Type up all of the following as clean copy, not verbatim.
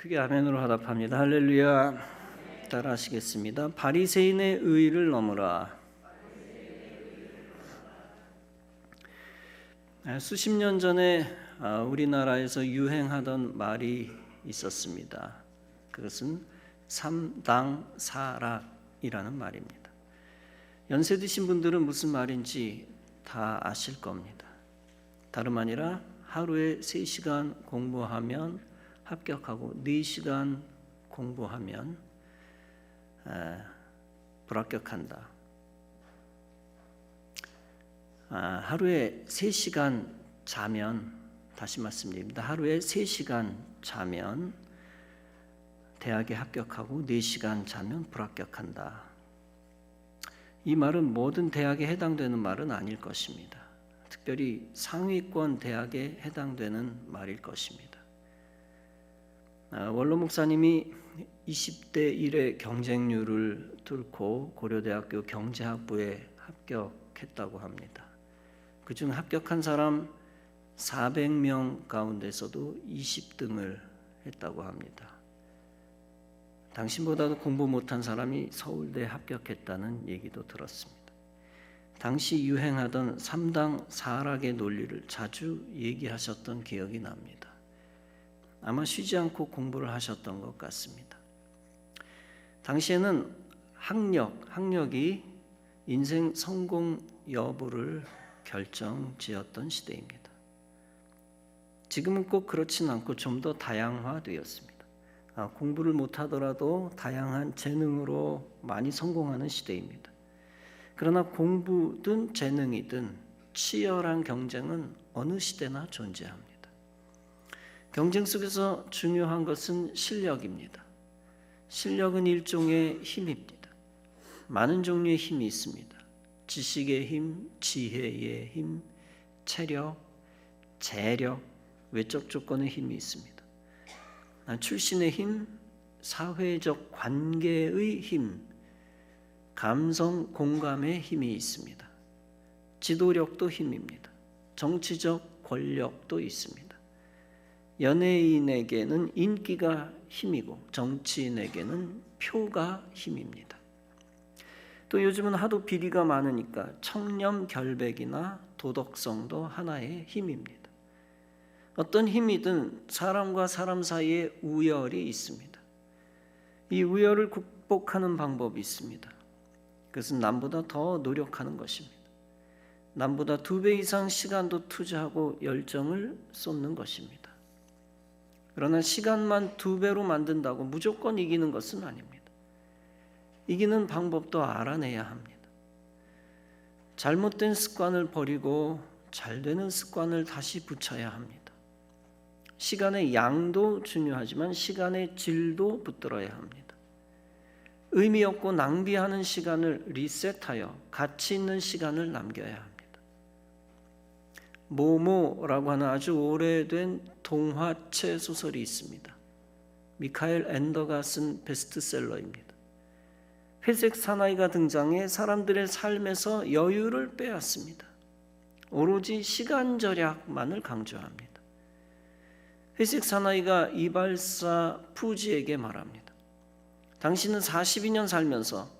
크게 아멘으로 화답합니다. 할렐루야. 따라하시겠습니다. 바리새인의 의를 넘으라. 수십 년 전에 우리나라에서 유행하던 말이 있었습니다. 그것은 삼당사락이라는 말입니다. 연세 드신 분들은 무슨 말인지 다 아실 겁니다. 다름 아니라 하루에 3시간 공부하면 합격하고 4시간 공부하면 불합격한다. 하루에 3시간 자면, 다시 말씀드립니다. 하루에 3시간 자면 대학에 합격하고 4시간 자면 불합격한다. 이 말은 모든 대학에 해당되는 말은 아닐 것입니다. 특별히 상위권 대학에 해당되는 말일 것입니다. 원로 목사님이 20대 1의 경쟁률을 뚫고 고려대학교 경제학부에 합격했다고 합니다. 그중 합격한 사람 400명 가운데서도 20등을 했다고 합니다. 당신보다도 공부 못한 사람이 서울대에 합격했다는 얘기도 들었습니다. 당시 유행하던 삼당사락의 논리를 자주 얘기하셨던 기억이 납니다. 아마 쉬지 않고 공부를 하셨던 것 같습니다. 당시에는 학력이 인생 성공 여부를 결정지었던 시대입니다. 지금은 꼭 그렇진 않고 좀 더 다양화되었습니다. 공부를 못하더라도 다양한 재능으로 많이 성공하는 시대입니다. 그러나 공부든 재능이든 치열한 경쟁은 어느 시대나 존재합니다. 경쟁 속에서 중요한 것은 실력입니다. 실력은 일종의 힘입니다. 많은 종류의 힘이 있습니다. 지식의 힘, 지혜의 힘, 체력, 재력, 외적 조건의 힘이 있습니다. 출신의 힘, 사회적 관계의 힘, 감성 공감의 힘이 있습니다. 지도력도 힘입니다. 정치적 권력도 있습니다. 연예인에게는 인기가 힘이고 정치인에게는 표가 힘입니다. 또 요즘은 하도 비리가 많으니까 청렴결백이나 도덕성도 하나의 힘입니다. 어떤 힘이든 사람과 사람 사이에 우열이 있습니다. 이 우열을 극복하는 방법이 있습니다. 그것은 남보다 더 노력하는 것입니다. 남보다 2배 이상 시간도 투자하고 열정을 쏟는 것입니다. 그러나 시간만 2배로 만든다고 무조건 이기는 것은 아닙니다. 이기는 방법도 알아내야 합니다. 잘못된 습관을 버리고 잘 되는 습관을 다시 붙여야 합니다. 시간의 양도 중요하지만 시간의 질도 붙들어야 합니다. 의미 없고 낭비하는 시간을 리셋하여 가치 있는 시간을 남겨야 합니다. 모모라고 하는 아주 오래된 동화책 소설이 있습니다. 미카엘 엔더가 쓴 베스트셀러입니다. 회색 사나이가 등장해 사람들의 삶에서 여유를 빼앗습니다. 오로지 시간 절약만을 강조합니다. 회색 사나이가 이발사 푸지에게 말합니다. 당신은 42년 살면서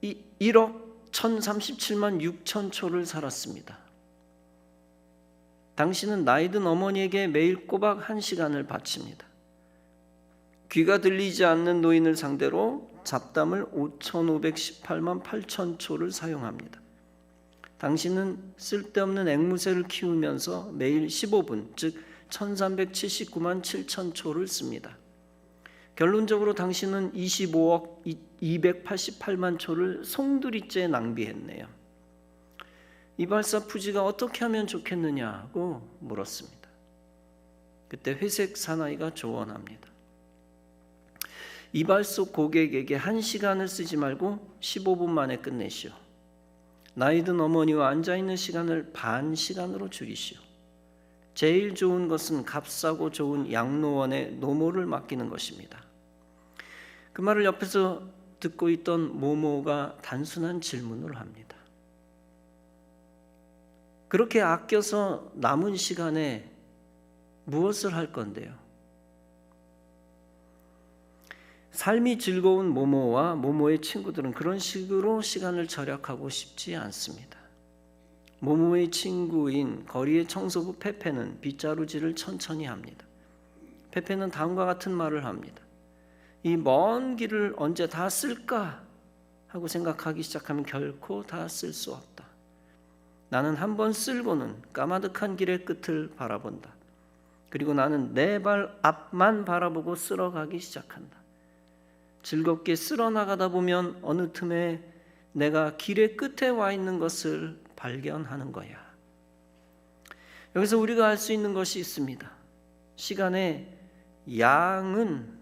1억 1037만 6천 초를 살았습니다. 당신은 나이든 어머니에게 매일 꼬박 1시간을 바칩니다. 귀가 들리지 않는 노인을 상대로 잡담을 5,518만 8천 초를 사용합니다. 당신은 쓸데없는 앵무새를 키우면서 매일 15분, 즉 1,379만 7천 초를 씁니다. 결론적으로 당신은 25억 288만 초를 송두리째 낭비했네요. 이발사 푸지가 어떻게 하면 좋겠느냐고 물었습니다. 그때 회색 사나이가 조언합니다. 이발 속 고객에게 1시간을 쓰지 말고 15분 만에 끝내시오. 나이든 어머니와 앉아있는 시간을 반 시간으로 줄이시오. 제일 좋은 것은 값싸고 좋은 양로원에 노모를 맡기는 것입니다. 그 말을 옆에서 듣고 있던 모모가 단순한 질문을 합니다. 그렇게 아껴서 남은 시간에 무엇을 할 건데요? 삶이 즐거운 모모와 모모의 친구들은 그런 식으로 시간을 절약하고 싶지 않습니다. 모모의 친구인 거리의 청소부 페페는 빗자루질을 천천히 합니다. 페페는 다음과 같은 말을 합니다. 이 먼 길을 언제 다 쓸까 하고 생각하기 시작하면 결코 다 쓸 수 없다. 나는 한 번 쓸고는 까마득한 길의 끝을 바라본다. 그리고 나는 내 발 앞만 바라보고 쓸어가기 시작한다. 즐겁게 쓸어나가다 보면 어느 틈에 내가 길의 끝에 와 있는 것을 발견하는 거야. 여기서 우리가 알 수 있는 것이 있습니다. 시간의 양은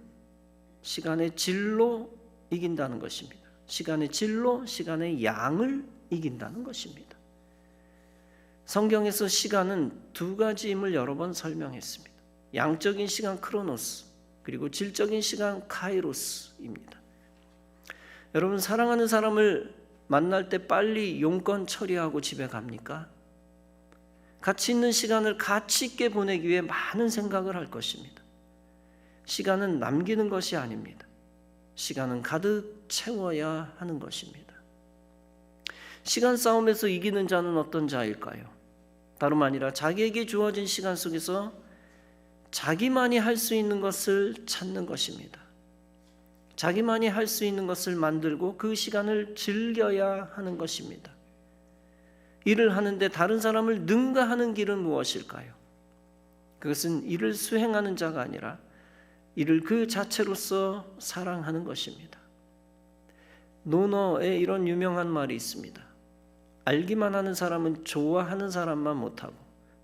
시간의 질로 이긴다는 것입니다. 시간의 질로 시간의 양을 이긴다는 것입니다. 성경에서 시간은 두 가지임을 여러 번 설명했습니다. 양적인 시간 크로노스, 그리고 질적인 시간 카이로스입니다. 여러분, 사랑하는 사람을 만날 때 빨리 용건 처리하고 집에 갑니까? 가치 있는 시간을 가치 있게 보내기 위해 많은 생각을 할 것입니다. 시간은 남기는 것이 아닙니다. 시간은 가득 채워야 하는 것입니다. 시간 싸움에서 이기는 자는 어떤 자일까요? 다름 아니라 자기에게 주어진 시간 속에서 자기만이 할 수 있는 것을 찾는 것입니다. 자기만이 할 수 있는 것을 만들고 그 시간을 즐겨야 하는 것입니다. 일을 하는데 다른 사람을 능가하는 길은 무엇일까요? 그것은 일을 수행하는 자가 아니라 일을 그 자체로서 사랑하는 것입니다. 노너에 이런 유명한 말이 있습니다. 알기만 하는 사람은 좋아하는 사람만 못하고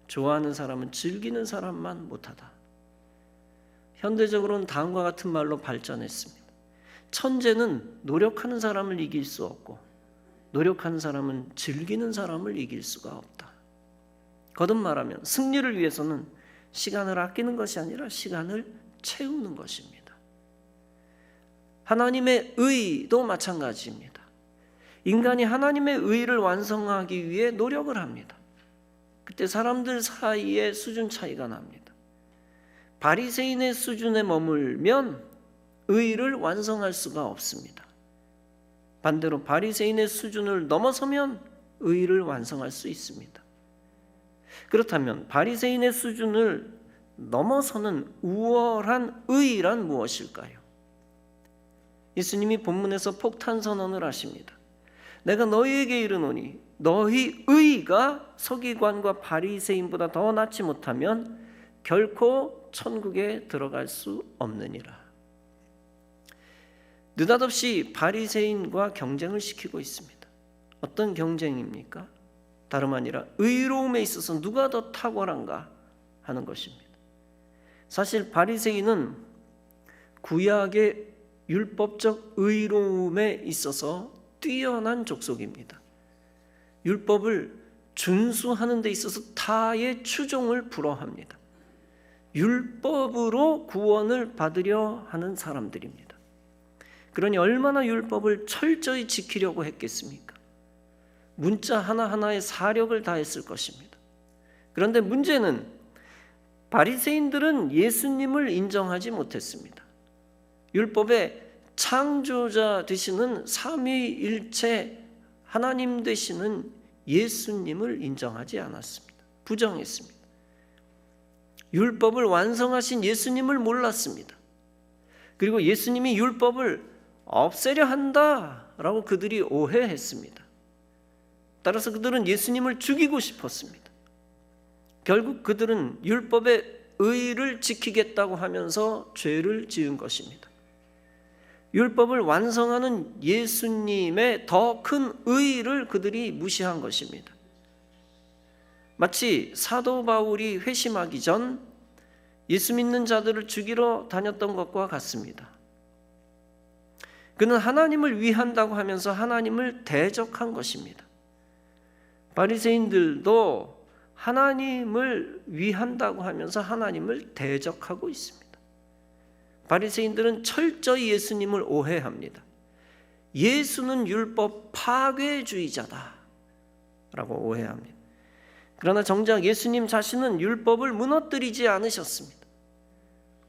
좋아하는 사람은 즐기는 사람만 못하다. 현대적으로는 다음과 같은 말로 발전했습니다. 천재는 노력하는 사람을 이길 수 없고 노력하는 사람은 즐기는 사람을 이길 수가 없다. 거듭 말하면 승리를 위해서는 시간을 아끼는 것이 아니라 시간을 채우는 것입니다. 하나님의 의도 마찬가지입니다. 인간이 하나님의 의를 완성하기 위해 노력을 합니다. 그때 사람들 사이에 수준 차이가 납니다. 바리새인의 수준에 머물면 의를 완성할 수가 없습니다. 반대로 바리새인의 수준을 넘어서면 의를 완성할 수 있습니다. 그렇다면 바리새인의 수준을 넘어서는 우월한 의란 무엇일까요? 예수님이 본문에서 폭탄 선언을 하십니다. 내가 너희에게 이르노니 너희 의가 서기관과 바리새인보다 더 낫지 못하면 결코 천국에 들어갈 수 없느니라. 느닷없이 바리새인과 경쟁을 시키고 있습니다. 어떤 경쟁입니까? 다름 아니라 의로움에 있어서 누가 더 탁월한가 하는 것입니다. 사실 바리새인은 구약의 율법적 의로움에 있어서 뛰어난 족속입니다. 율법을 준수하는 데 있어서 타의 추종을 불허합니다. 율법으로 구원을 받으려 하는 사람들입니다. 그러니 얼마나 율법을 철저히 지키려고 했겠습니까? 문자 하나하나에 사력을 다했을 것입니다. 그런데 문제는 바리새인들은 예수님을 인정하지 못했습니다. 율법의 창조자 되시는 삼위일체 하나님 되시는 예수님을 인정하지 않았습니다. 부정했습니다. 율법을 완성하신 예수님을 몰랐습니다. 그리고 예수님이 율법을 없애려 한다라고 그들이 오해했습니다. 따라서 그들은 예수님을 죽이고 싶었습니다. 결국 그들은 율법의 의를 지키겠다고 하면서 죄를 지은 것입니다. 율법을 완성하는 예수님의 더 큰 의를 그들이 무시한 것입니다. 마치 사도 바울이 회심하기 전 예수 믿는 자들을 죽이러 다녔던 것과 같습니다. 그는 하나님을 위한다고 하면서 하나님을 대적한 것입니다. 바리새인들도 하나님을 위한다고 하면서 하나님을 대적하고 있습니다. 바리새인들은 철저히 예수님을 오해합니다. 예수는 율법 파괴주의자다 라고 오해합니다. 그러나 정작 예수님 자신은 율법을 무너뜨리지 않으셨습니다.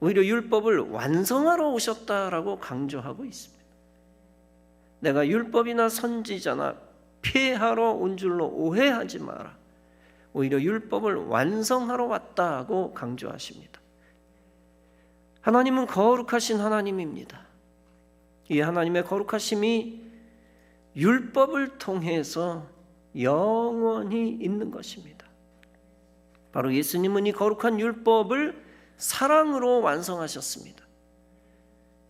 오히려 율법을 완성하러 오셨다라고 강조하고 있습니다. 내가 율법이나 선지자나 폐하러 온 줄로 오해하지 마라. 오히려 율법을 완성하러 왔다고 강조하십니다. 하나님은 거룩하신 하나님입니다. 이 하나님의 거룩하심이 율법을 통해서 영원히 있는 것입니다. 바로 예수님은 이 거룩한 율법을 사랑으로 완성하셨습니다.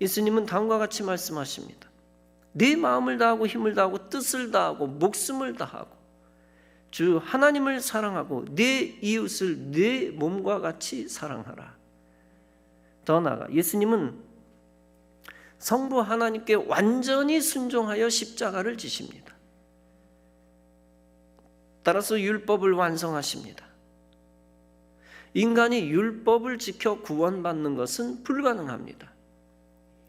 예수님은 다음과 같이 말씀하십니다. 네 마음을 다하고 힘을 다하고 뜻을 다하고 목숨을 다하고 주 하나님을 사랑하고 네 이웃을 네 몸과 같이 사랑하라. 더 나아가 예수님은 성부 하나님께 완전히 순종하여 십자가를 지십니다. 따라서 율법을 완성하십니다. 인간이 율법을 지켜 구원받는 것은 불가능합니다.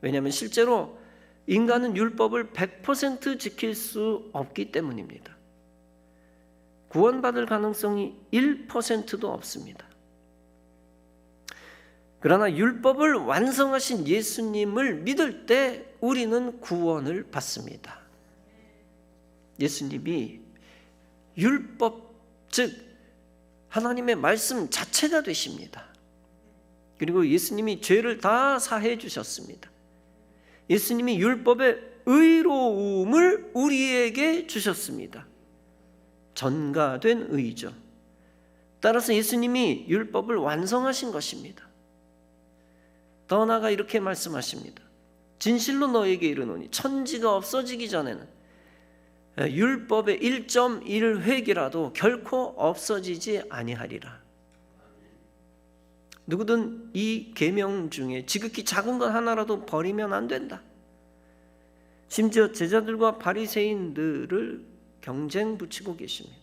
왜냐하면 실제로 인간은 율법을 100% 지킬 수 없기 때문입니다. 구원받을 가능성이 1%도 없습니다. 그러나 율법을 완성하신 예수님을 믿을 때 우리는 구원을 받습니다. 예수님이 율법, 즉 하나님의 말씀 자체가 되십니다. 그리고 예수님이 죄를 다 사해 주셨습니다. 예수님이 율법의 의로움을 우리에게 주셨습니다. 전가된 의죠. 따라서 예수님이 율법을 완성하신 것입니다. 더 나아가 이렇게 말씀하십니다. 진실로 너에게 이르노니 천지가 없어지기 전에는 율법의 1.1획이라도 결코 없어지지 아니하리라. 누구든 이 계명 중에 지극히 작은 것 하나라도 버리면 안 된다. 심지어 제자들과 바리새인들을 경쟁 붙이고 계십니다.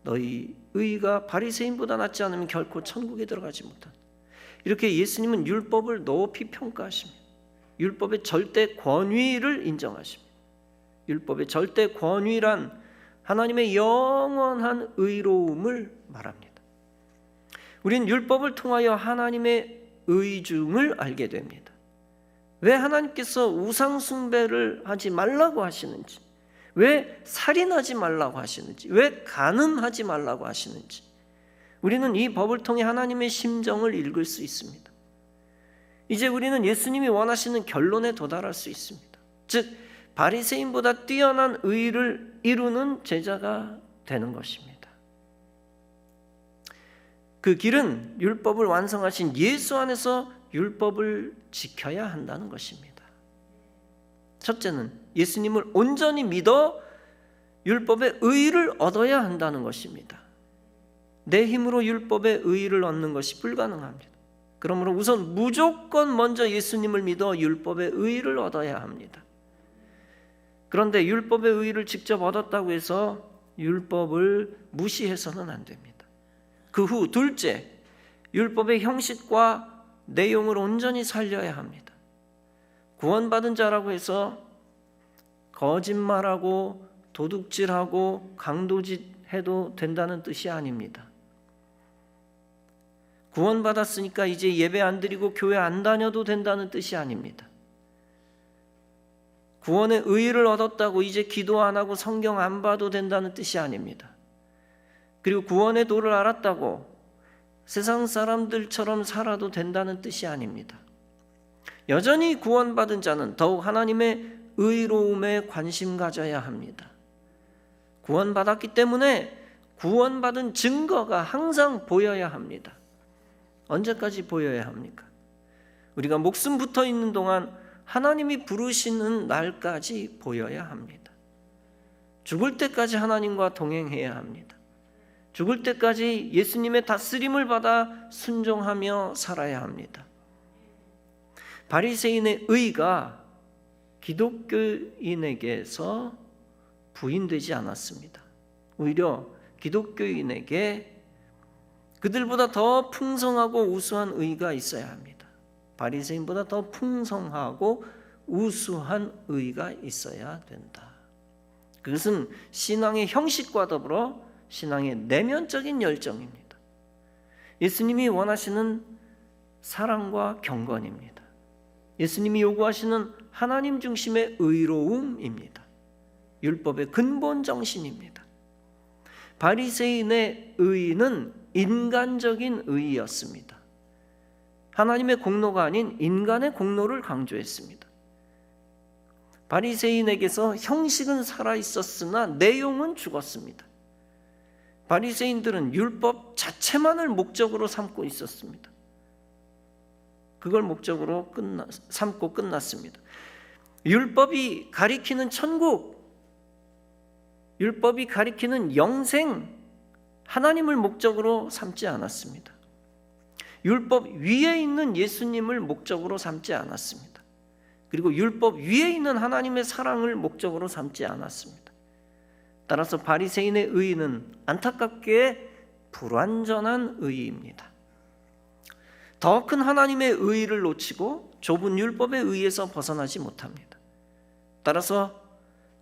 너희 의가 바리새인보다 낫지 않으면 결코 천국에 들어가지 못한다. 이렇게 예수님은 율법을 높이 평가하십니다. 율법의 절대 권위를 인정하십니다. 율법의 절대 권위란 하나님의 영원한 의로움을 말합니다. 우리는 율법을 통하여 하나님의 의중을 알게 됩니다. 왜 하나님께서 우상 숭배를 하지 말라고 하시는지, 왜 살인하지 말라고 하시는지, 왜 간음하지 말라고 하시는지 우리는 이 법을 통해 하나님의 심정을 읽을 수 있습니다. 이제 우리는 예수님이 원하시는 결론에 도달할 수 있습니다. 즉 바리새인보다 뛰어난 의를 이루는 제자가 되는 것입니다. 그 길은 율법을 완성하신 예수 안에서 율법을 지켜야 한다는 것입니다. 첫째는 예수님을 온전히 믿어 율법의 의를 얻어야 한다는 것입니다. 내 힘으로 율법의 의를 얻는 것이 불가능합니다. 그러므로 우선 무조건 먼저 예수님을 믿어 율법의 의를 얻어야 합니다. 그런데 율법의 의를 직접 얻었다고 해서 율법을 무시해서는 안 됩니다. 그 후 둘째, 율법의 형식과 내용을 온전히 살려야 합니다. 구원받은 자라고 해서 거짓말하고 도둑질하고 강도짓해도 된다는 뜻이 아닙니다. 구원받았으니까 이제 예배 안 드리고 교회 안 다녀도 된다는 뜻이 아닙니다. 구원의 의의를 얻었다고 이제 기도 안 하고 성경 안 봐도 된다는 뜻이 아닙니다. 그리고 구원의 도를 알았다고 세상 사람들처럼 살아도 된다는 뜻이 아닙니다. 여전히 구원받은 자는 더욱 하나님의 의로움에 관심 가져야 합니다. 구원받았기 때문에 구원받은 증거가 항상 보여야 합니다. 언제까지 보여야 합니까? 우리가 목숨 붙어 있는 동안 하나님이 부르시는 날까지 보여야 합니다. 죽을 때까지 하나님과 동행해야 합니다. 죽을 때까지 예수님의 다스림을 받아 순종하며 살아야 합니다. 바리새인의 의가 기독교인에게서 부인되지 않았습니다. 오히려 기독교인에게 그들보다 더 풍성하고 우수한 의가 있어야 합니다. 바리새인보다 더 풍성하고 우수한 의가 있어야 된다. 그것은 신앙의 형식과 더불어 신앙의 내면적인 열정입니다. 예수님이 원하시는 사랑과 경건입니다. 예수님이 요구하시는 하나님 중심의 의로움입니다. 율법의 근본 정신입니다. 바리새인의 의는 인간적인 의였습니다. 하나님의 공로가 아닌 인간의 공로를 강조했습니다. 바리새인에게서 형식은 살아 있었으나 내용은 죽었습니다. 바리새인들은 율법 자체만을 목적으로 삼고 있었습니다. 그걸 목적으로 삼고 끝났습니다. 율법이 가리키는 천국, 율법이 가리키는 영생, 하나님을 목적으로 삼지 않았습니다. 율법 위에 있는 예수님을 목적으로 삼지 않았습니다. 그리고 율법 위에 있는 하나님의 사랑을 목적으로 삼지 않았습니다. 따라서 바리새인의 의는 안타깝게 불완전한 의입니다. 더 큰 하나님의 의를 놓치고 좁은 율법의 의에서 벗어나지 못합니다. 따라서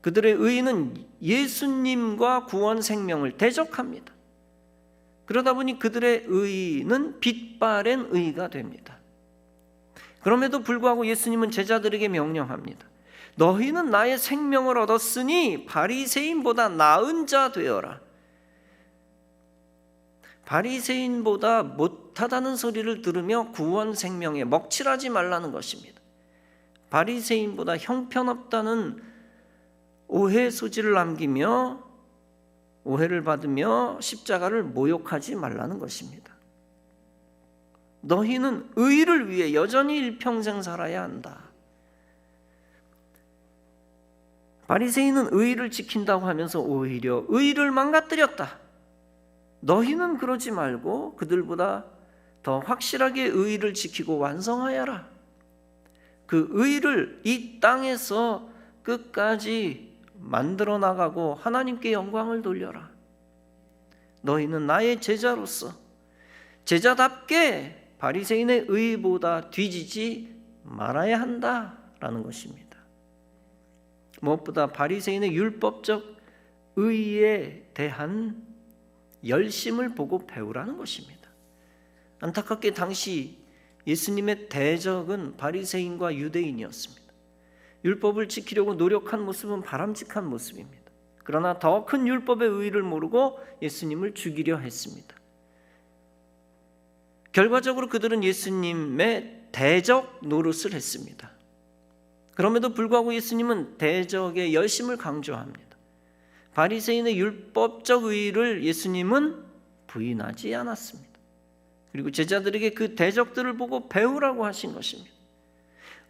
그들의 의는 예수님과 구원 생명을 대적합니다. 그러다 보니 그들의 의는 빛바랜 의가 됩니다. 그럼에도 불구하고 예수님은 제자들에게 명령합니다. 너희는 나의 생명을 얻었으니 바리새인보다 나은 자 되어라. 바리새인보다 못하다는 소리를 들으며 구원 생명에 먹칠하지 말라는 것입니다. 바리새인보다 형편없다는 오해 소지를 남기며 오해를 받으며 십자가를 모욕하지 말라는 것입니다. 너희는 의를 위해 여전히 일평생 살아야 한다. 바리새인은 의를 지킨다고 하면서 오히려 의를 망가뜨렸다. 너희는 그러지 말고 그들보다 더 확실하게 의를 지키고 완성하여라. 그 의를 이 땅에서 끝까지 만들어 나가고 하나님께 영광을 돌려라. 너희는 나의 제자로서 제자답게 바리새인의 의보다 뒤지지 말아야 한다라는 것입니다. 무엇보다 바리새인의 율법적 의에 대한 열심을 보고 배우라는 것입니다. 안타깝게 당시 예수님의 대적은 바리새인과 유대인이었습니다. 율법을 지키려고 노력한 모습은 바람직한 모습입니다. 그러나 더 큰 율법의 의의를 모르고 예수님을 죽이려 했습니다. 결과적으로 그들은 예수님의 대적 노릇을 했습니다. 그럼에도 불구하고 예수님은 대적의 열심을 강조합니다. 바리새인의 율법적 의의를 예수님은 부인하지 않았습니다. 그리고 제자들에게 그 대적들을 보고 배우라고 하신 것입니다.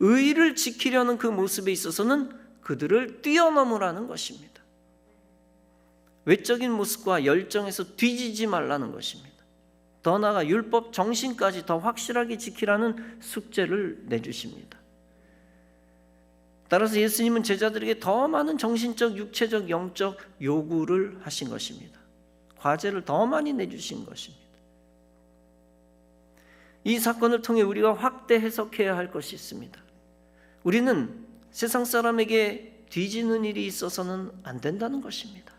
의의를 지키려는 그 모습에 있어서는 그들을 뛰어넘으라는 것입니다. 외적인 모습과 열정에서 뒤지지 말라는 것입니다. 더 나아가 율법 정신까지 더 확실하게 지키라는 숙제를 내주십니다. 따라서 예수님은 제자들에게 더 많은 정신적, 육체적, 영적 요구를 하신 것입니다. 과제를 더 많이 내주신 것입니다. 이 사건을 통해 우리가 확대 해석해야 할 것이 있습니다. 우리는 세상 사람에게 뒤지는 일이 있어서는 안 된다는 것입니다.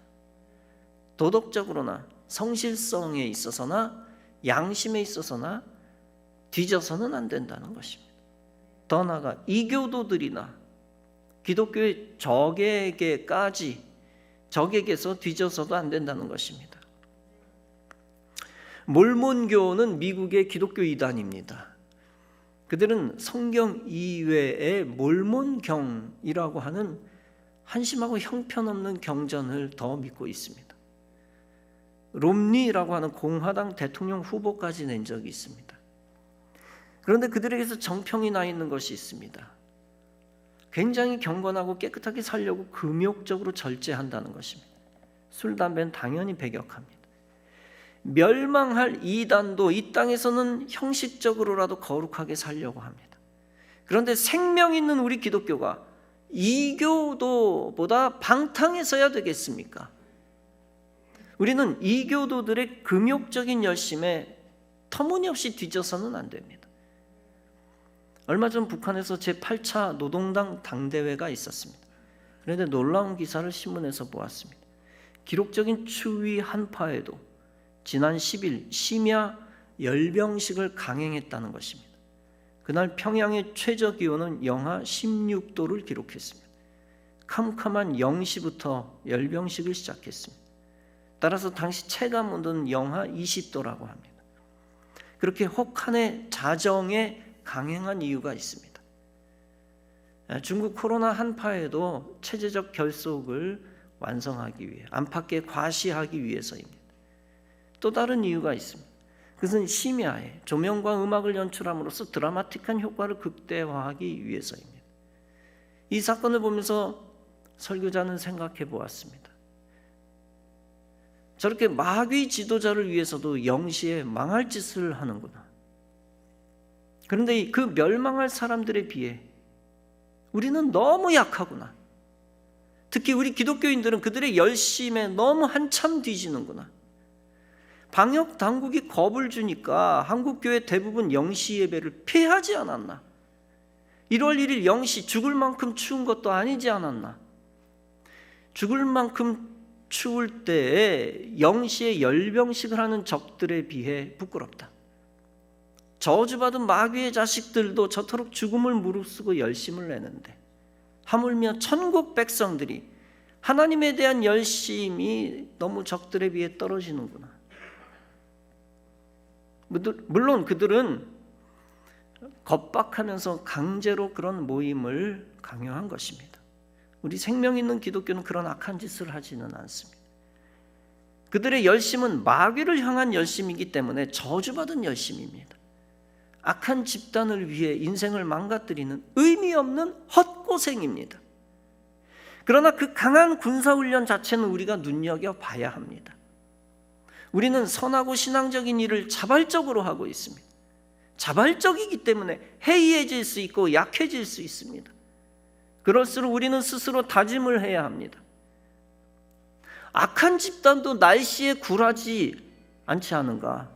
도덕적으로나 성실성에 있어서나 양심에 있어서나 뒤져서는 안 된다는 것입니다. 더 나아가 이교도들이나 기독교의 적에게서 뒤져서도 안 된다는 것입니다. 몰몬교는 미국의 기독교 이단입니다. 그들은 성경 이외의 몰몬경이라고 하는 한심하고 형편없는 경전을 더 믿고 있습니다. 롬니라고 하는 공화당 대통령 후보까지 낸 적이 있습니다. 그런데 그들에게서 정평이 나 있는 것이 있습니다. 굉장히 경건하고 깨끗하게 살려고 금욕적으로 절제한다는 것입니다. 술, 담배는 당연히 배격합니다. 멸망할 이단도 이 땅에서는 형식적으로라도 거룩하게 살려고 합니다. 그런데 생명 있는 우리 기독교가 이교도보다 방탕해서야 되겠습니까? 우리는 이교도들의 금욕적인 열심에 터무니없이 뒤져서는 안 됩니다. 얼마 전 북한에서 제8차 노동당 당대회가 있었습니다. 그런데 놀라운 기사를 신문에서 보았습니다. 기록적인 추위 한파에도 지난 10일 심야 열병식을 강행했다는 것입니다. 그날 평양의 최저 기온은 영하 16도를 기록했습니다. 캄캄한 0시부터 열병식을 시작했습니다. 따라서 당시 체감 온도는 영하 20도라고 합니다. 그렇게 혹한의 자정에 강행한 이유가 있습니다. 중국 코로나 한파에도 체제적 결속을 완성하기 위해, 안팎에 과시하기 위해서입니다. 또 다른 이유가 있습니다. 그것은 심야에 조명과 음악을 연출함으로써 드라마틱한 효과를 극대화하기 위해서입니다. 이 사건을 보면서 설교자는 생각해 보았습니다. 저렇게 마귀 지도자를 위해서도 0시에 망할 짓을 하는구나. 그런데 그 멸망할 사람들에 비해 우리는 너무 약하구나. 특히 우리 기독교인들은 그들의 열심에 너무 한참 뒤지는구나. 방역 당국이 겁을 주니까 한국 교회 대부분 0시 예배를 피하지 않았나? 1월 1일 0시 죽을 만큼 추운 것도 아니지 않았나? 죽을 만큼 추울 때에 0시에 열병식을 하는 적들에 비해 부끄럽다. 저주받은 마귀의 자식들도 저토록 죽음을 무릅쓰고 열심을 내는데 하물며 천국 백성들이 하나님에 대한 열심이 너무 적들에 비해 떨어지는구나. 물론 그들은 겁박하면서 강제로 그런 모임을 강요한 것입니다. 우리 생명 있는 기독교는 그런 악한 짓을 하지는 않습니다. 그들의 열심은 마귀를 향한 열심이기 때문에 저주받은 열심입니다. 악한 집단을 위해 인생을 망가뜨리는 의미 없는 헛고생입니다. 그러나 그 강한 군사훈련 자체는 우리가 눈여겨봐야 합니다. 우리는 선하고 신앙적인 일을 자발적으로 하고 있습니다. 자발적이기 때문에 해이해질 수 있고 약해질 수 있습니다. 그럴수록 우리는 스스로 다짐을 해야 합니다. 악한 집단도 날씨에 굴하지 않지 않은가?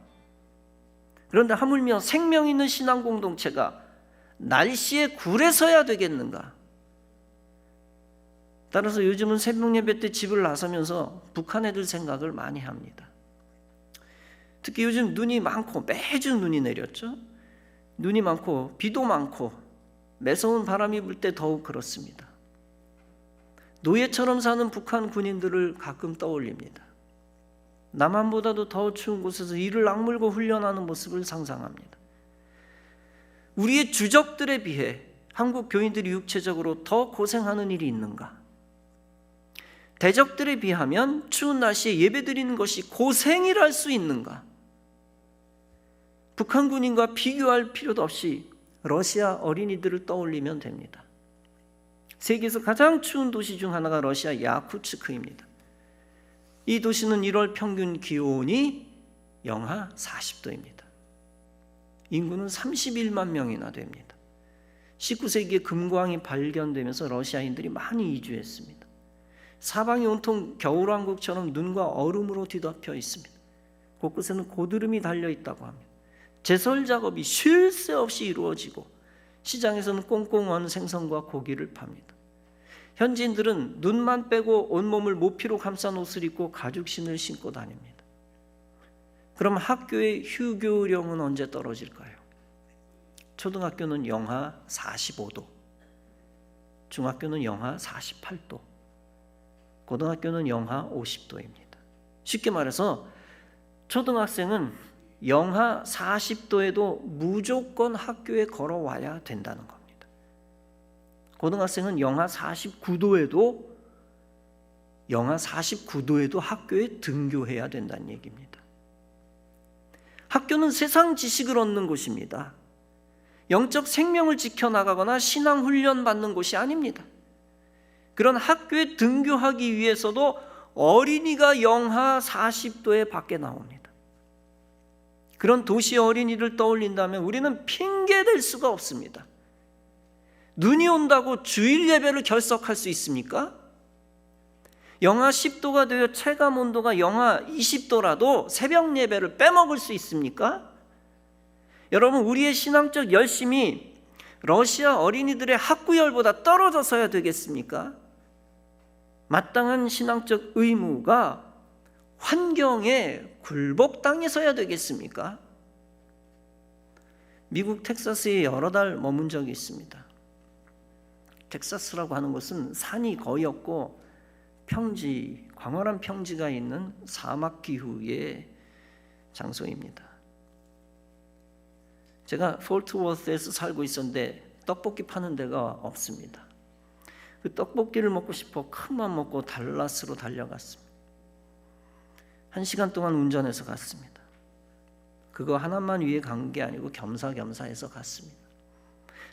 그런데 하물며 생명 있는 신앙 공동체가 날씨에 굴해서야 되겠는가? 따라서 요즘은 새벽 예배 때 집을 나서면서 북한 애들 생각을 많이 합니다. 특히 요즘 눈이 많고 매주 눈이 내렸죠. 눈이 많고 비도 많고 매서운 바람이 불 때 더욱 그렇습니다. 노예처럼 사는 북한 군인들을 가끔 떠올립니다. 남한보다도 더 추운 곳에서 이를 악물고 훈련하는 모습을 상상합니다. 우리의 주적들에 비해 한국 교인들이 육체적으로 더 고생하는 일이 있는가? 대적들에 비하면 추운 날씨에 예배드리는 것이 고생이랄 수 있는가? 북한 군인과 비교할 필요도 없이 러시아 어린이들을 떠올리면 됩니다. 세계에서 가장 추운 도시 중 하나가 러시아 야쿠츠크입니다. 이 도시는 1월 평균 기온이 영하 40도입니다. 인구는 31만 명이나 됩니다. 19세기에 금광이 발견되면서 러시아인들이 많이 이주했습니다. 사방이 온통 겨울왕국처럼 눈과 얼음으로 뒤덮여 있습니다. 곳곳에는 고드름이 달려있다고 합니다. 제설 작업이 쉴 새 없이 이루어지고 시장에서는 꽁꽁 언 생선과 고기를 팝니다. 현지인들은 눈만 빼고 온몸을 모피로 감싼 옷을 입고 가죽신을 신고 다닙니다. 그럼 학교의 휴교령은 언제 떨어질까요? 초등학교는 영하 45도, 중학교는 영하 48도, 고등학교는 영하 50도입니다. 쉽게 말해서 초등학생은 영하 40도에도 무조건 학교에 걸어와야 된다는 겁니다. 고등학생은 영하 49도에도 학교에 등교해야 된다는 얘기입니다. 학교는 세상 지식을 얻는 곳입니다. 영적 생명을 지켜나가거나 신앙 훈련 받는 곳이 아닙니다. 그런 학교에 등교하기 위해서도 어린이가 영하 40도에 밖에 나옵니다. 그런 도시 어린이를 떠올린다면 우리는 핑계댈 수가 없습니다. 눈이 온다고 주일 예배를 결석할 수 있습니까? 영하 10도가 되어 체감 온도가 영하 20도라도 새벽 예배를 빼먹을 수 있습니까? 여러분, 우리의 신앙적 열심이 러시아 어린이들의 학구열보다 떨어져서야 되겠습니까? 마땅한 신앙적 의무가 환경에 굴복당해서야 되겠습니까? 미국 텍사스에 여러 달 머문 적이 있습니다. 텍사스라고 하는 곳은 산이 거의 없고 평지, 광활한 평지가 있는 사막 기후의 장소입니다. 제가 폴트워스에서 살고 있었는데 떡볶이 파는 데가 없습니다. 그 떡볶이를 먹고 싶어 큰맘 먹고 달라스로 달려갔습니다. 1시간 동안 운전해서 갔습니다. 그거 하나만 위해 간 게 아니고 겸사겸사해서 갔습니다.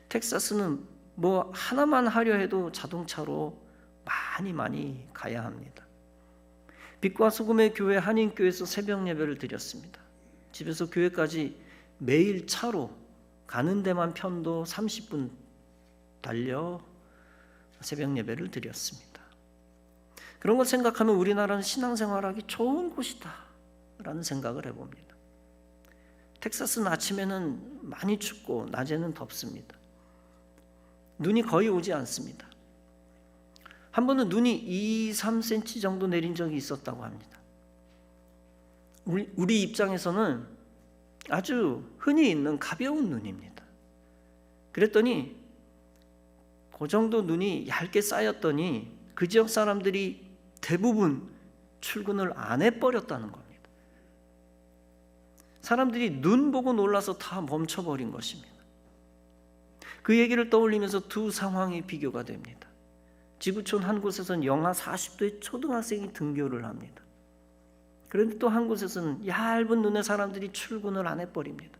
텍사스는 뭐 하나만 하려 해도 자동차로 많이 가야 합니다. 빛과 소금의 교회 한인교회에서 새벽 예배를 드렸습니다. 집에서 교회까지 매일 차로 가는 데만 편도 30분 달려 새벽 예배를 드렸습니다. 그런 걸 생각하면 우리나라는 신앙생활하기 좋은 곳이다 라는 생각을 해봅니다. 텍사스는 아침에는 많이 춥고 낮에는 덥습니다. 눈이 거의 오지 않습니다. 한 번은 눈이 2, 3cm 정도 내린 적이 있었다고 합니다. 우리 입장에서는 아주 흔히 있는 가벼운 눈입니다. 그랬더니 그 정도 눈이 얇게 쌓였더니 그 지역 사람들이 대부분 출근을 안 해버렸다는 겁니다. 사람들이 눈 보고 놀라서 다 멈춰버린 것입니다. 그 얘기를 떠올리면서 두 상황이 비교가 됩니다. 지구촌 한 곳에서는 영하 40도의 초등학생이 등교를 합니다. 그런데 또 한 곳에서는 얇은 눈의 사람들이 출근을 안 해버립니다.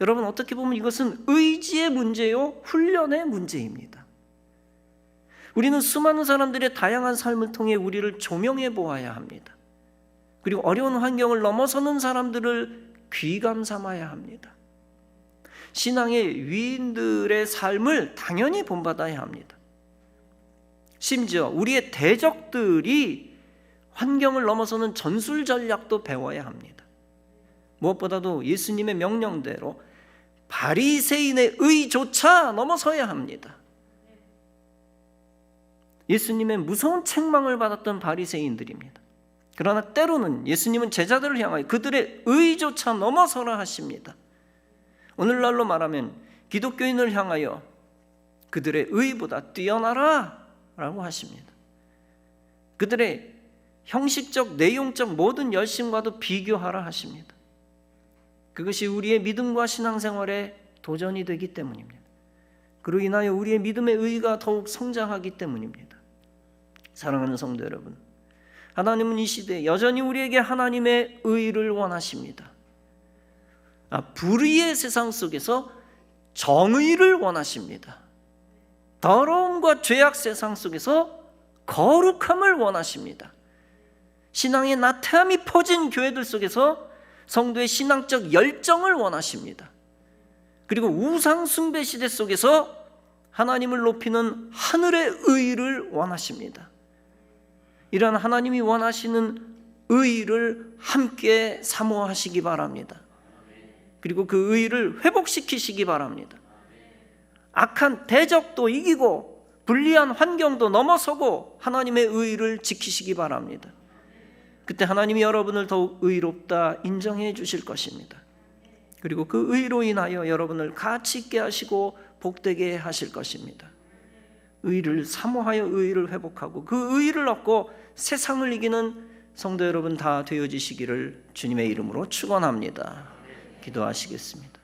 여러분, 어떻게 보면 이것은 의지의 문제요, 훈련의 문제입니다. 우리는 수많은 사람들의 다양한 삶을 통해 우리를 조명해 보아야 합니다. 그리고 어려운 환경을 넘어서는 사람들을 귀감 삼아야 합니다. 신앙의 위인들의 삶을 당연히 본받아야 합니다. 심지어 우리의 대적들이 환경을 넘어서는 전술 전략도 배워야 합니다. 무엇보다도 예수님의 명령대로 바리새인의 의조차 넘어서야 합니다. 예수님의 무서운 책망을 받았던 바리새인들입니다. 그러나 때로는 예수님은 제자들을 향하여 그들의 의조차 넘어서라 하십니다. 오늘날로 말하면 기독교인을 향하여 그들의 의보다 뛰어나라 라고 하십니다. 그들의 형식적, 내용적 모든 열심과도 비교하라 하십니다. 그것이 우리의 믿음과 신앙생활에 도전이 되기 때문입니다. 그로 인하여 우리의 믿음의 의가 더욱 성장하기 때문입니다. 사랑하는 성도 여러분, 하나님은 이 시대에 여전히 우리에게 하나님의 의를 원하십니다. 불의의 세상 속에서 정의를 원하십니다. 더러움과 죄악 세상 속에서 거룩함을 원하십니다. 신앙의 나태함이 퍼진 교회들 속에서 성도의 신앙적 열정을 원하십니다. 그리고 우상 숭배 시대 속에서 하나님을 높이는 하늘의 의를 원하십니다. 이러한 하나님이 원하시는 의를 함께 사모하시기 바랍니다. 그리고 그 의를 회복시키시기 바랍니다. 악한 대적도 이기고 불리한 환경도 넘어서고 하나님의 의를 지키시기 바랍니다. 그때 하나님이 여러분을 더욱 의롭다 인정해 주실 것입니다. 그리고 그 의로 인하여 여러분을 가치 있게 하시고 복되게 하실 것입니다. 의를 사모하여 의를 회복하고 그 의를 얻고 세상을 이기는 성도 여러분 다 되어지시기를 주님의 이름으로 축원합니다. 기도하시겠습니다.